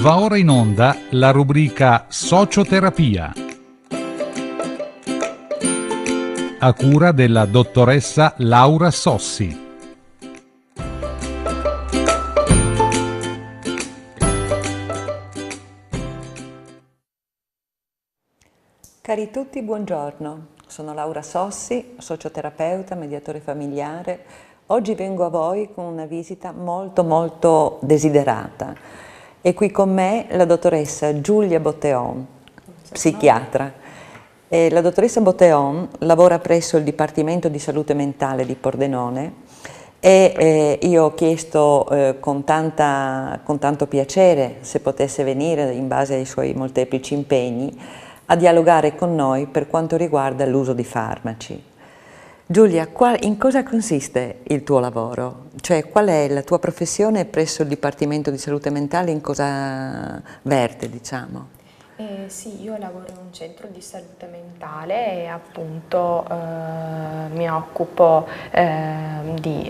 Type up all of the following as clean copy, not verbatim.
Va ora in onda la rubrica Socioterapia, a cura della dottoressa Laura Sossi. Cari tutti, buongiorno. Sono Laura Sossi, socioterapeuta, mediatore familiare. Oggi vengo a voi con una visita molto desiderata. È qui con me la dottoressa Giulia Botteon, psichiatra. La dottoressa Botteon lavora presso il Dipartimento di Salute Mentale di Pordenone e io ho chiesto con tanto piacere se potesse venire in base ai suoi molteplici impegni a dialogare con noi per quanto riguarda l'uso di farmaci. Giulia, in cosa consiste il tuo lavoro? Cioè, qual è la tua professione presso il Dipartimento di Salute Mentale, in cosa verte, diciamo? Sì, io lavoro in un centro di salute mentale e appunto mi occupo di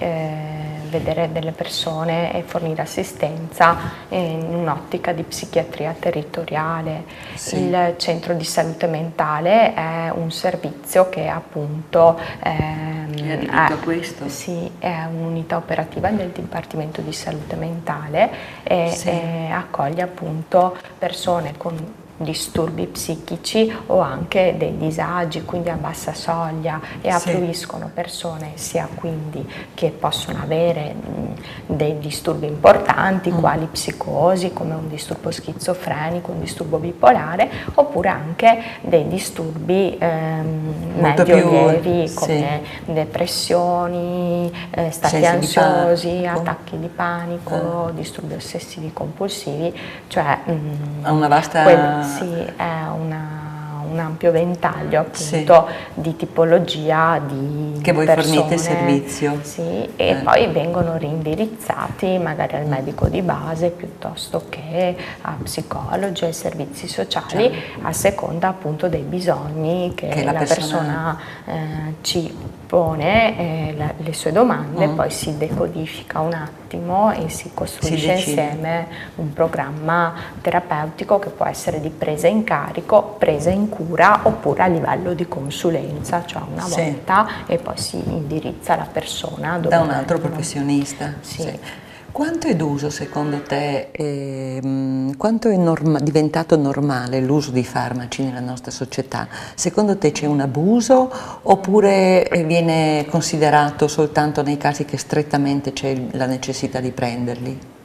vedere delle persone e fornire assistenza in un'ottica di psichiatria territoriale. Sì. Il centro di salute mentale è un servizio che appunto È a questo? Sì, è un'unità operativa del Dipartimento di Salute Mentale e Sì. accoglie appunto persone con disturbi psichici o anche dei disagi, quindi a bassa soglia, e affluiscono persone sia quindi che possono avere dei disturbi importanti quali psicosi, come un disturbo schizofrenico, un disturbo bipolare, oppure anche dei disturbi medio lievi come depressioni, stati ansiosi, attacchi di panico, disturbi ossessivi compulsivi, cioè una vasta... Sì, è un ampio ventaglio appunto di tipologia di che voi persone, fornite servizio. sì, e poi vengono reindirizzati magari al medico di base piuttosto che a psicologi, ai servizi sociali, a seconda appunto dei bisogni che la persona ci pone, le sue domande, poi si decodifica un attimo e si costruisce insieme un programma terapeutico che può essere di presa in carico, presa in cura oppure a livello di consulenza, cioè una volta e poi si indirizza la persona da un altro professionista. Sì. Quanto è d'uso secondo te, quanto è diventato normale l'uso di farmaci nella nostra società? Secondo te c'è un abuso oppure viene considerato soltanto nei casi che strettamente c'è la necessità di prenderli?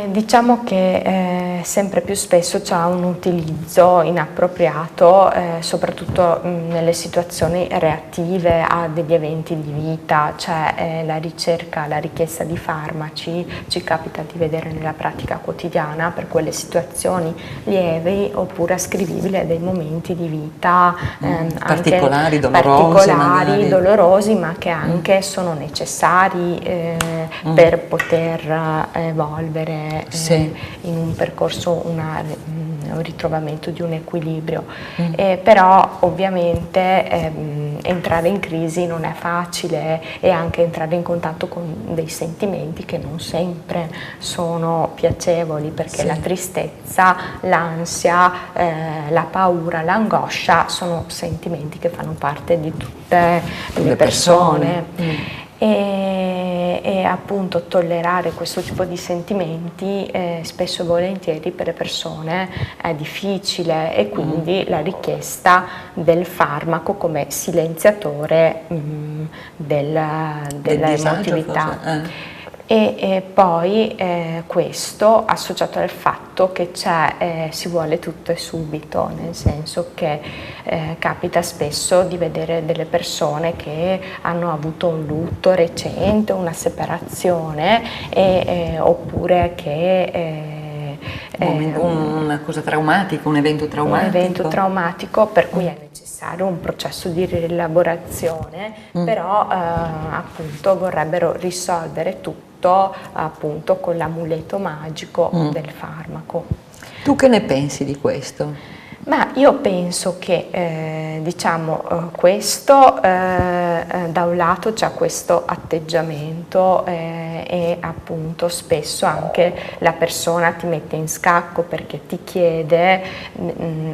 Diciamo che sempre più spesso c'è un utilizzo inappropriato, soprattutto nelle situazioni reattive a degli eventi di vita, cioè la ricerca, la richiesta di farmaci ci capita di vedere nella pratica quotidiana per quelle situazioni lievi oppure ascrivibili a dei momenti di vita particolari, anche dolorosi, ma che anche sono necessari per poter evolvere in un percorso, un ritrovamento di un equilibrio. Però ovviamente entrare in crisi non è facile e anche entrare in contatto con dei sentimenti che non sempre sono piacevoli, perché la tristezza, l'ansia, la paura, l'angoscia sono sentimenti che fanno parte di tutte le persone. E appunto tollerare questo tipo di sentimenti spesso e volentieri per le persone è difficile, e quindi la richiesta del farmaco come silenziatore dell'emotività. E poi questo associato al fatto che si vuole tutto e subito, nel senso che capita spesso di vedere delle persone che hanno avuto un lutto recente, una separazione, oppure che una cosa traumatica, un evento traumatico, per cui è necessario un processo di rielaborazione, però appunto vorrebbero risolvere tutto appunto con l'amuleto magico del farmaco. Tu che ne pensi di questo? Ma io penso che questo da un lato c'è questo atteggiamento e appunto spesso anche la persona ti mette in scacco perché ti chiede,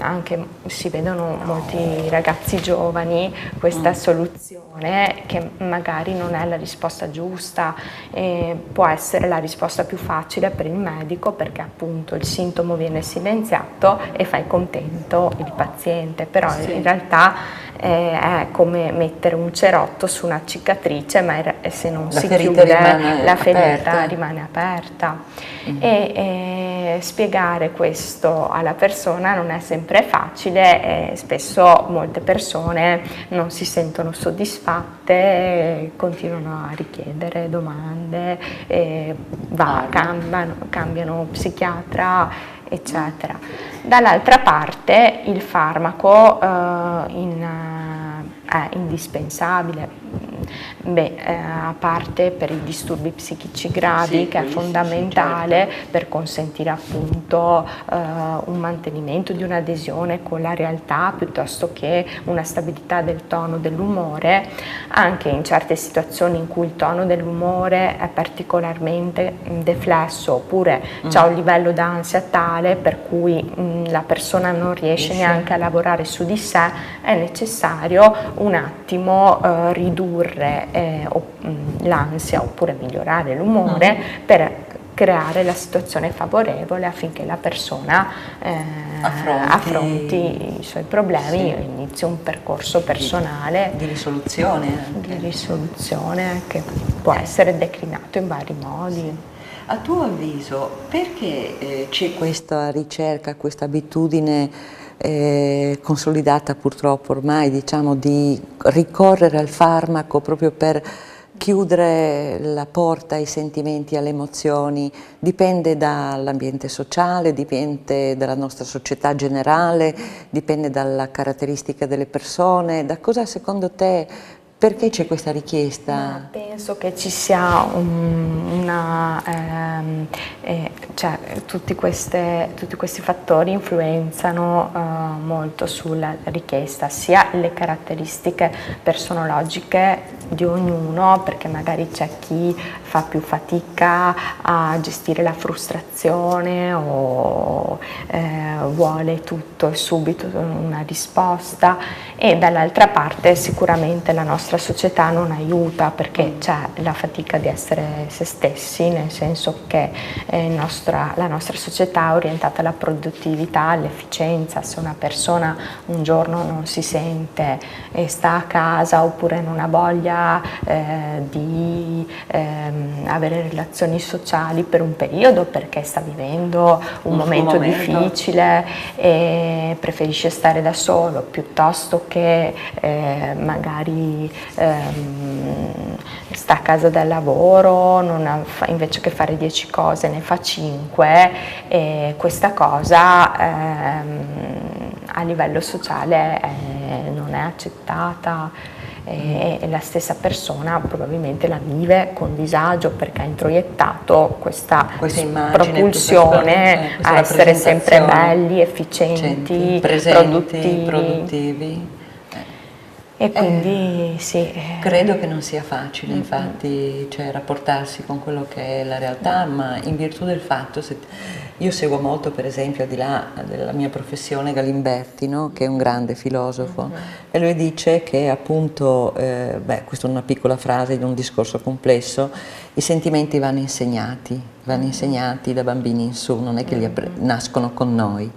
anche si vedono molti ragazzi giovani, questa soluzione che magari non è la risposta giusta, può essere la risposta più facile per il medico perché appunto il sintomo viene silenziato e fai contento il paziente, però in realtà è come mettere un cerotto su una cicatrice, ma se non si chiude la ferita rimane aperta. E spiegare questo alla persona non è sempre facile, e spesso molte persone non si sentono soddisfatte e continuano a richiedere domande, cambiano psichiatra, eccetera. Dall'altra parte il farmaco è indispensabile, a parte per i disturbi psichici gravi, che è fondamentale per consentire appunto un mantenimento di un'adesione con la realtà piuttosto che una stabilità del tono dell'umore, anche in certe situazioni in cui il tono dell'umore è particolarmente deflesso oppure c'è un livello d'ansia tale per cui la persona non riesce neanche a lavorare su di sé, è necessario un attimo ridurre l'ansia oppure migliorare l'umore per creare la situazione favorevole affinché la persona affronti i suoi problemi e inizi un percorso personale di risoluzione che può essere declinato in vari modi. A tuo avviso, perché c'è questa ricerca, questa abitudine consolidata purtroppo ormai, diciamo, di ricorrere al farmaco proprio per chiudere la porta ai sentimenti, alle emozioni? Dipende dall'ambiente sociale, dipende dalla nostra società generale, dipende dalla caratteristica delle persone. Da cosa secondo te, perché c'è questa richiesta? Penso che ci sia cioè, tutti questi fattori influenzano molto sulla richiesta, sia le caratteristiche personologiche di ognuno, perché magari c'è chi fa più fatica a gestire la frustrazione o vuole tutto e subito una risposta, e dall'altra parte sicuramente la nostra società non aiuta perché c'è la fatica di essere se stessi, nel senso che la nostra società è orientata alla produttività, all'efficienza. Se una persona un giorno non si sente e sta a casa oppure non ha voglia di avere relazioni sociali per un periodo perché sta vivendo un momento difficile e preferisce stare da solo piuttosto che magari sta a casa dal lavoro, invece che fare 10 cose ne fa 5, e questa cosa a livello sociale non è accettata, e la stessa persona probabilmente la vive con disagio perché ha introiettato questa propulsione a essere sempre belli, efficienti, presenti, produttivi. E quindi sì. Credo che non sia facile, infatti, cioè, rapportarsi con quello che è la realtà, ma in virtù del fatto, io seguo molto, per esempio, al di là della mia professione, Galimberti, no? Che è un grande filosofo, e lui dice che appunto, questa è una piccola frase di un discorso complesso, i sentimenti vanno insegnati da bambini in su, non è che nascono con noi.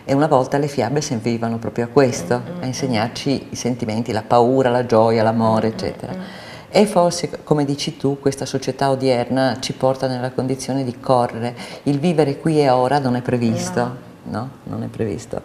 E una volta le fiabe servivano proprio a questo, a insegnarci i sentimenti, la paura, la gioia, l'amore, eccetera. E forse, come dici tu, questa società odierna ci porta nella condizione di correre. Il vivere qui e ora non è previsto, no? Non è previsto.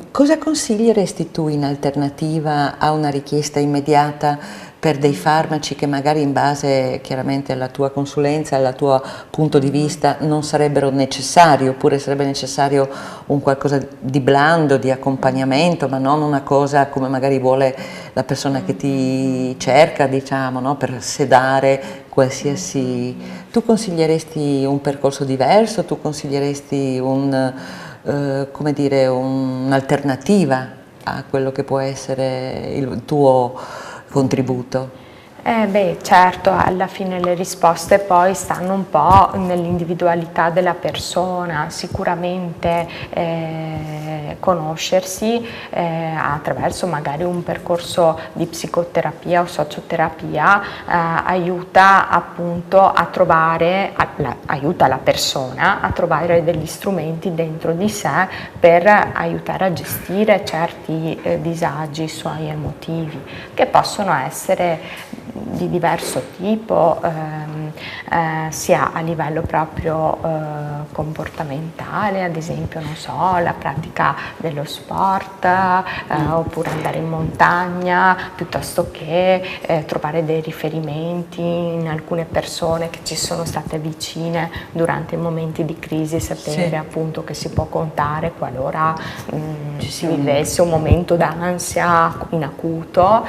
Cosa consiglieresti tu in alternativa a una richiesta immediata per dei farmaci che magari in base chiaramente alla tua consulenza, al tuo punto di vista non sarebbero necessari, oppure sarebbe necessario un qualcosa di blando, di accompagnamento, ma non una cosa come magari vuole la persona che ti cerca, diciamo, no? Per sedare qualsiasi... Tu consiglieresti un percorso diverso? Tu consiglieresti come dire, un'alternativa a quello che può essere il tuo contributo? Beh, certo, alla fine le risposte poi stanno un po' nell'individualità della persona, sicuramente conoscersi attraverso magari un percorso di psicoterapia o socioterapia aiuta appunto a trovare, aiuta la persona a trovare degli strumenti dentro di sé per aiutare a gestire certi disagi suoi emotivi, che possono essere di diverso tipo, sia a livello proprio comportamentale, ad esempio, non so, la pratica dello sport, oppure andare in montagna, piuttosto che trovare dei riferimenti in alcune persone che ci sono state vicine durante i momenti di crisi, sapere appunto che si può contare qualora si vivesse un momento d'ansia in acuto,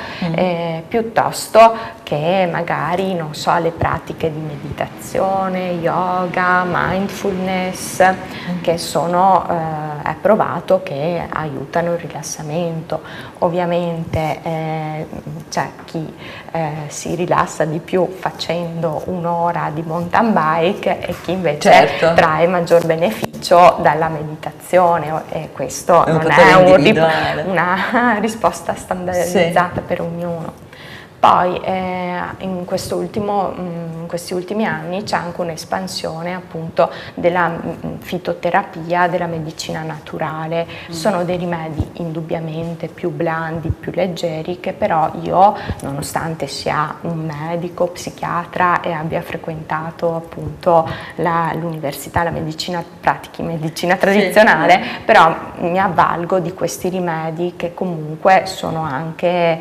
piuttosto che magari, non so, le pratiche di meditazione, yoga, mindfulness, che sono, è provato che aiutano il rilassamento. Ovviamente c'è chi si rilassa di più facendo un'ora di mountain bike e chi invece trae maggior beneficio dalla meditazione, e questo non è una risposta standardizzata per ognuno. Poi in questi ultimi anni c'è anche un'espansione appunto della fitoterapia, della medicina naturale. Sono dei rimedi indubbiamente più blandi, più leggeri, che però io, nonostante sia un medico, psichiatra e abbia frequentato appunto l'università, la medicina, pratichi medicina tradizionale, però mi avvalgo di questi rimedi che comunque sono anche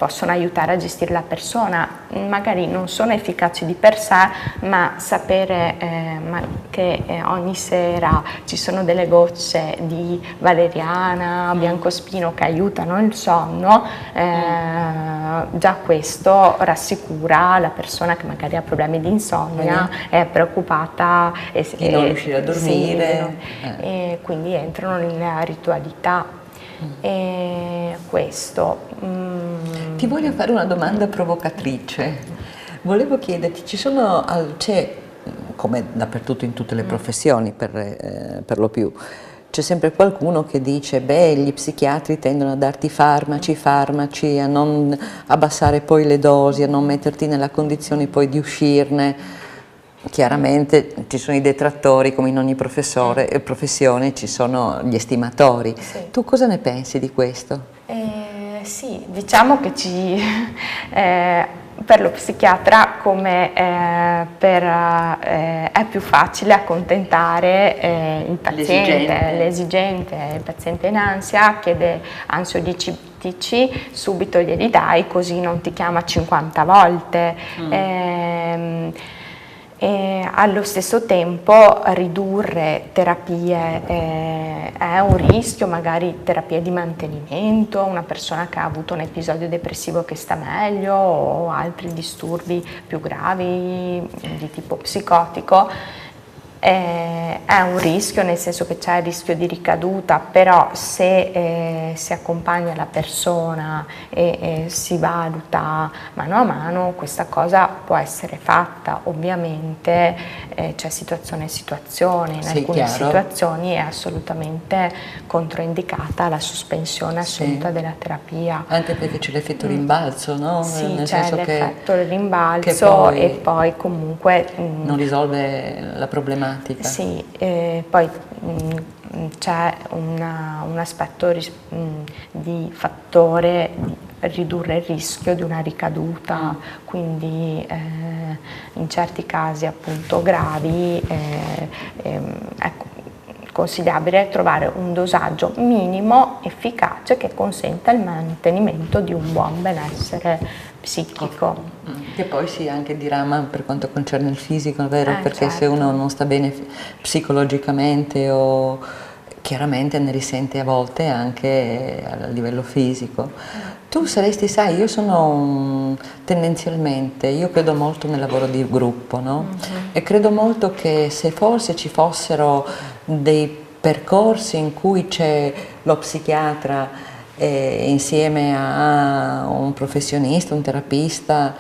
possono aiutare a gestire la persona. Magari non sono efficaci di per sé, ma sapere che ogni sera ci sono delle gocce di valeriana, biancospino che aiutano il sonno, già questo rassicura la persona che magari ha problemi di insonnia, è preoccupata di non riuscire a dormire, e quindi entrano nella ritualità. E questo. Ti voglio fare una domanda provocatrice. Volevo chiederti, c'è, come dappertutto in tutte le professioni per lo più, c'è sempre qualcuno che dice, beh, gli psichiatri tendono a darti farmaci, a non abbassare poi le dosi, a non metterti nella condizione poi di uscirne. Chiaramente ci sono i detrattori, come in ogni professione ci sono gli estimatori. Tu cosa ne pensi di questo? Sì, diciamo che per lo psichiatra come è più facile accontentare il paziente, l'esigente, il paziente in ansia, chiede ansiolitici, subito glieli dai, così non ti chiama 50 volte. E allo stesso tempo ridurre terapie è un rischio, magari terapie di mantenimento, una persona che ha avuto un episodio depressivo che sta meglio o altri disturbi più gravi di tipo psicotico. È un rischio, nel senso che c'è il rischio di ricaduta, però se si accompagna la persona e si valuta mano a mano, questa cosa può essere fatta. Ovviamente c'è situazione e situazione, in alcune situazioni è assolutamente controindicata la sospensione assoluta della terapia. Anche perché c'è l'effetto rimbalzo, no? Sì, c'è l'effetto rimbalzo e poi comunque non risolve la problematica. Sì, poi c'è un aspetto di fattore di ridurre il rischio di una ricaduta, quindi in certi casi appunto gravi è consigliabile trovare un dosaggio minimo efficace che consenta il mantenimento di un buon benessere psichico. Che poi si anche dirama per quanto concerne il fisico, vero? Perché se uno non sta bene psicologicamente o chiaramente ne risente a volte anche a livello fisico. Tu saresti, sai, io sono tendenzialmente, io credo molto nel lavoro di gruppo, no? E credo molto che se forse ci fossero dei percorsi in cui c'è lo psichiatra insieme a un professionista, un terapeuta,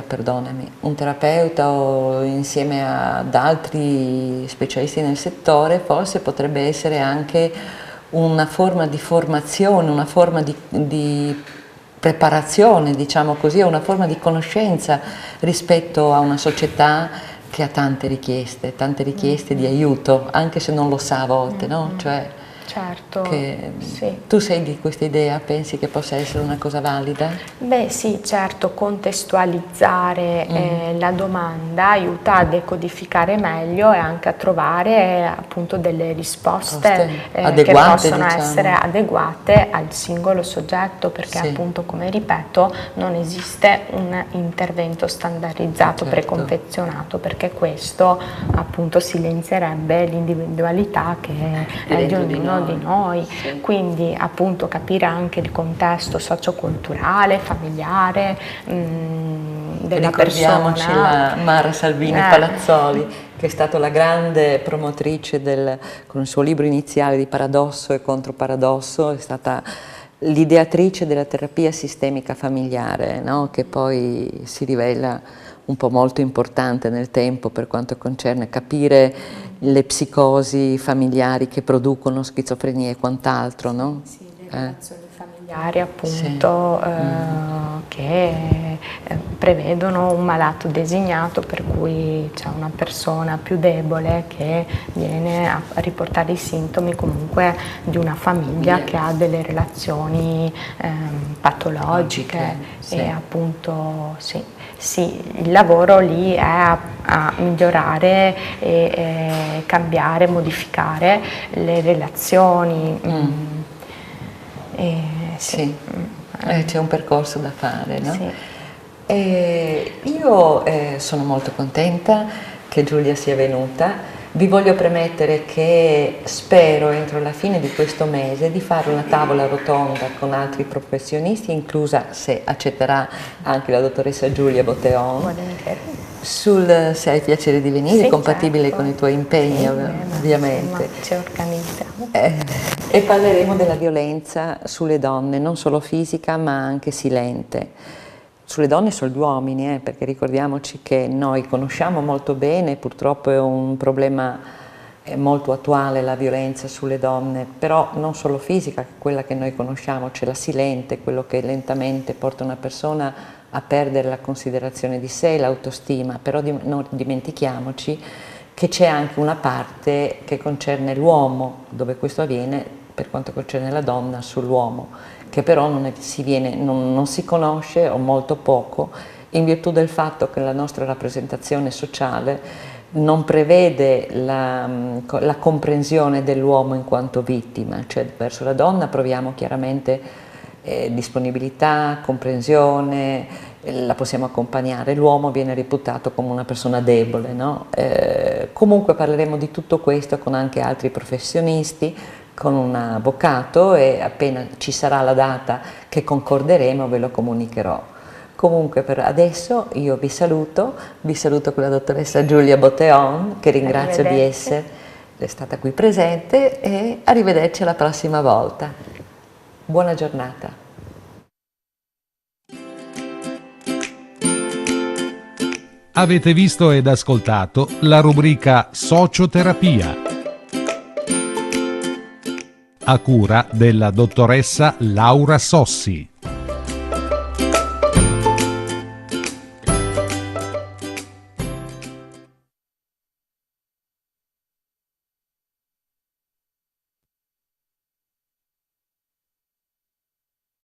perdonami, un terapeuta o insieme ad altri specialisti nel settore, forse potrebbe essere anche una forma di formazione, una forma di preparazione, diciamo così, una forma di conoscenza rispetto a una società che ha tante richieste di aiuto, anche se non lo sa a volte, no? Cioè, certo, sì. Tu sei di questa idea? Pensi che possa essere una cosa valida? Beh sì, certo, contestualizzare la domanda aiuta a decodificare meglio e anche a trovare appunto delle risposte adeguate, che possono diciamo, essere adeguate al singolo soggetto, perché appunto, come ripeto, non esiste un intervento standardizzato, preconfezionato, perché questo appunto silenzierebbe l'individualità che è di ognuno di noi, quindi appunto capire anche il contesto socioculturale, familiare della Ricordiamoci persona. la Mara Salvini Palazzoli, che è stata la grande promotrice con il suo libro iniziale di Paradosso e Controparadosso, è stata l'ideatrice della terapia sistemica familiare, no? Che poi si rivela un po' molto importante nel tempo per quanto concerne capire le psicosi familiari che producono schizofrenia e quant'altro, no? Sì, le relazioni familiari appunto che prevedono un malato designato, per cui c'è una persona più debole che viene a riportare i sintomi comunque di una famiglia che ha delle relazioni patologiche e appunto sì, il lavoro lì è a migliorare e cambiare, modificare le relazioni. C'è un percorso da fare, no? Sì. Io sono molto contenta che Giulia sia venuta. Vi voglio premettere che spero entro la fine di questo mese di fare una tavola rotonda con altri professionisti, inclusa, se accetterà, anche la dottoressa Giulia Botteon, se hai piacere di venire, compatibile con i tuoi impegni, ovviamente. Ci organizziamo. E parleremo della violenza sulle donne, non solo fisica ma anche silente. Sulle donne e sugli uomini, perché ricordiamoci che noi conosciamo molto bene, purtroppo è un problema molto attuale la violenza sulle donne, però non solo fisica, quella che noi conosciamo, c'è la silente, quello che lentamente porta una persona a perdere la considerazione di sé, l'autostima, però non dimentichiamoci che c'è anche una parte che concerne l'uomo, dove questo avviene per quanto concerne la donna sull'uomo, che però non si conosce o molto poco, in virtù del fatto che la nostra rappresentazione sociale non prevede la comprensione dell'uomo in quanto vittima, cioè verso la donna proviamo chiaramente disponibilità, comprensione, la possiamo accompagnare, l'uomo viene reputato come una persona debole, no? Comunque parleremo di tutto questo con anche altri professionisti, con un avvocato, e appena ci sarà la data che concorderemo ve lo comunicherò. Comunque per adesso io vi saluto con la dottoressa Giulia Botteon, che ringrazio di essere stata qui presente, e arrivederci alla prossima volta. Buona giornata. Avete visto ed ascoltato la rubrica Socioterapia, a cura della dottoressa Laura Sossi.